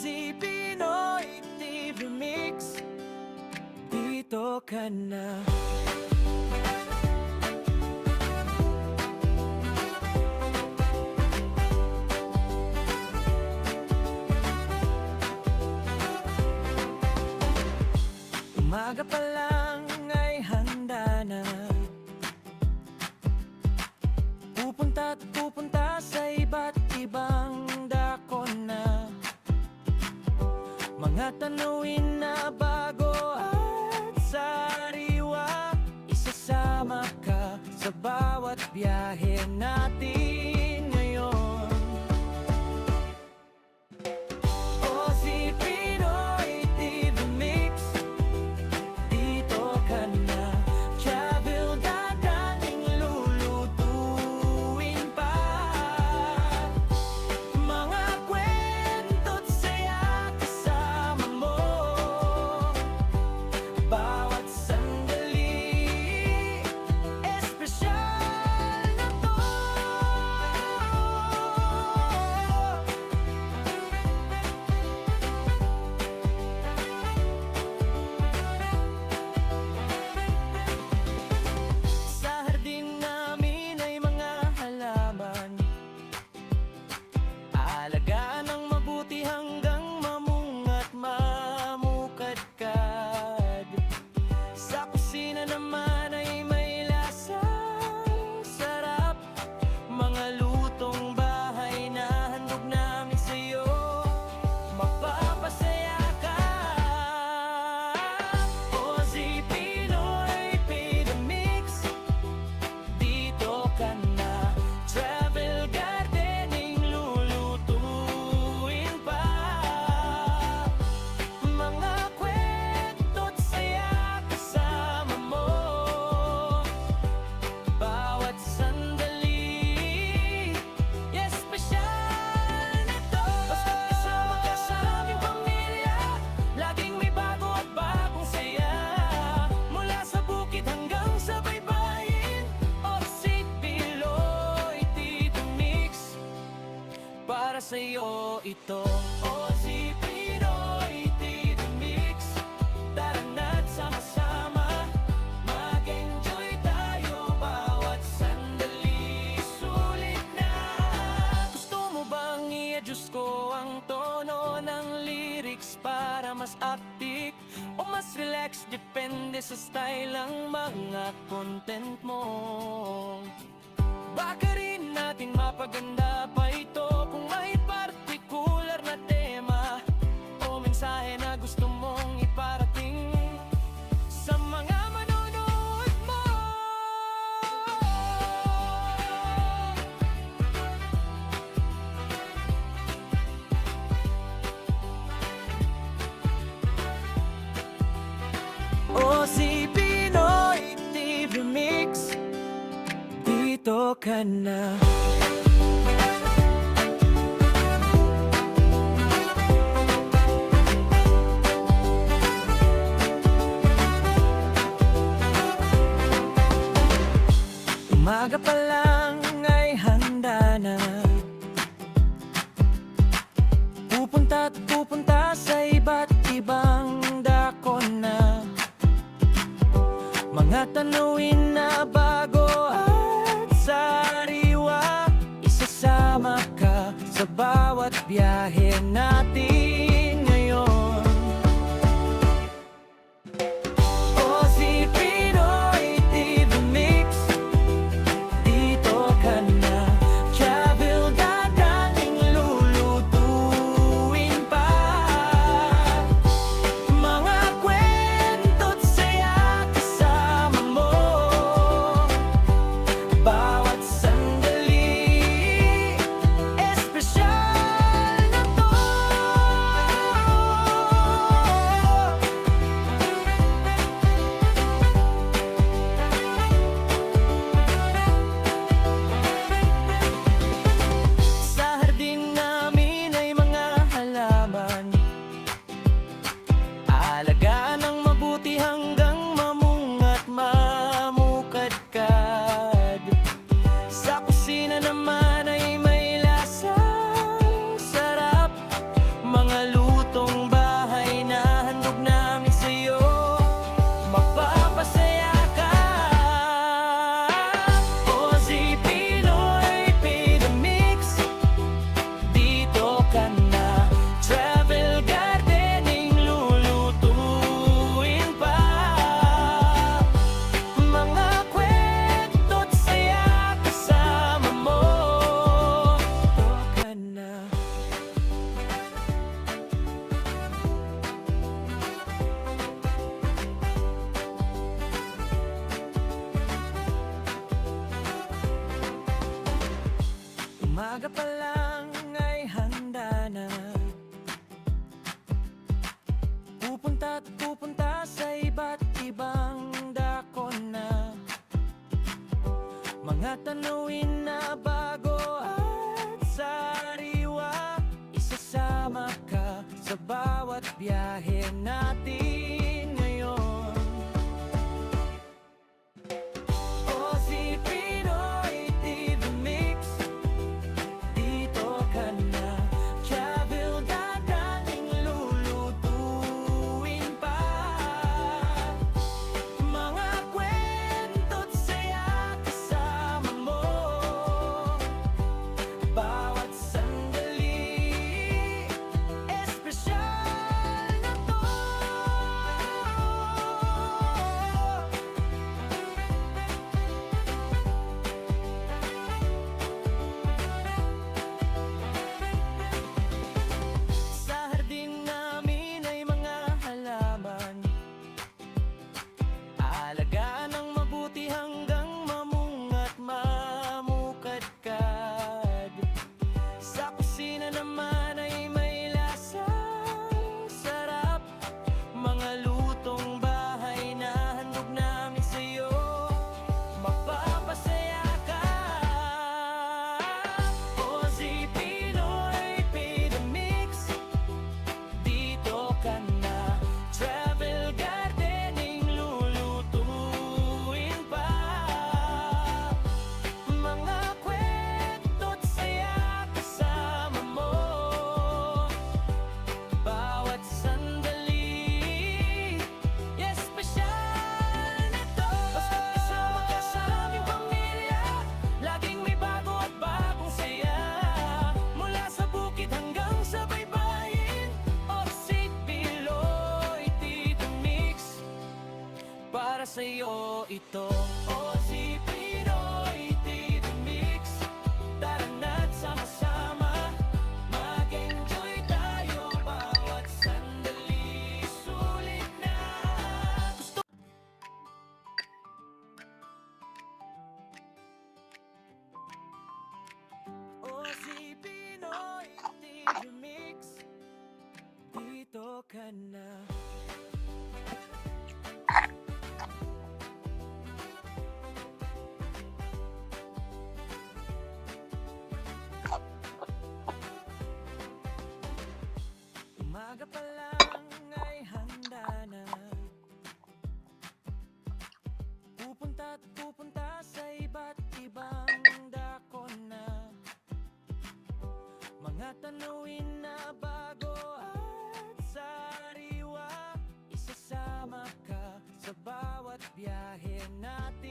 Ozzy Pinoy TV Mix, dito ka na. Umaga pa lang ay handa na, pupunta at pupunta sa iba't ibang dako na. Mga tanawin na bago at sariwa, isasama ka sa bawat biyahe natin ngayon. Ozzy Pinoy TV Mix, dito ka na. Travel, dadaling, lulutuin pa. Mga kwento't saya kasama mo, bawat sandali espesyal na to. Sa hardin namin ay mga halaman, aalagaan ng mabuti hanggang mamunga't mamukadkad. Sa kusina naman ay may lasang sarap, mga lutong bahay na handog namin sa'yo, mapapasaya ka. Ozzy Pinoy TV Mix, dito ka na. Travel, gardening, lulutuin pa. Mga kwento't saya kasama mo, bawat sandali espesyal na to. Basta't kasama ka sa aming pamilya, laging may bago at bagong saya. Mula sa bukid hanggang sa baybayin, Ozzy Pinoy TV Mix, para sa'yo ito. Ozzy Pinoy TV Mix, tara na't sama-sama mag-enjoy tayo, bawat sandali sulit na. Gusto mo bang i-adjust ko ang tono ng lyrics para mas upbeat o mas relax? Depende sa style ng mga content mo. Baka rin natin mapaganda pa ito kung may partikular na tema o mensahe na gusto mong iparating sa mga manonood mo. Ozzy Pinoy TV Mix, dito ka na. Umaga pa lang ay handa na, pupunta at pupunta sa iba't ibang dako na. Mga tanawin na bago at sariwa, isasama ka sa bawat biyahe natin ngayon. Ozzy Pinoy TV Mix, dito ka na. Travel, dadaling, lulutuin pa. Mga kwento't saya kasama mo, Umaga pa lang ay handa na, pupunta sa iba't ibang dako na. Mga tanawin na bago at sariwa, isasama ka sa bawat biyahe natin ngayon. Ozzy Pinoy TV Mix, dito ka na. Travel dadating, lulutuin pa. Mga kwento't saya kasama mo, bawat sandali espesyal na to. Sa hardin namin ay mga halaman, aalagaan ng mabuti hanggang mamunga't mamukadkad. Sa kusina naman ay may lasang sarap, mga lutong bahay na handog namin sa'yo, mapapasaya ka. Ozzy Pinoy TV Mix, dito ka na. Travel gardening, lulutuin pa. Mga kwento't saya kasama mo, bawat sandali espesyal na to. Basta't kasama ka sa aming pamilya, laging may bago at bagong saya. Mula sa bukid hanggang sa baybayin, Ozzy Pinoy TV Mix, para sa'yo ito. Ozzy Pinoy TV Mix, tara na't sama-sama mag-enjoy tayo, bawat sandali sulit na. Ozzy Pinoy TV Mix, dito ka na. Umaga pa lang ay handa na, pupunta sa iba't ibang dako na. Mga tanawin na bago at sariwa, isasama ka sa bawat biyahe natin.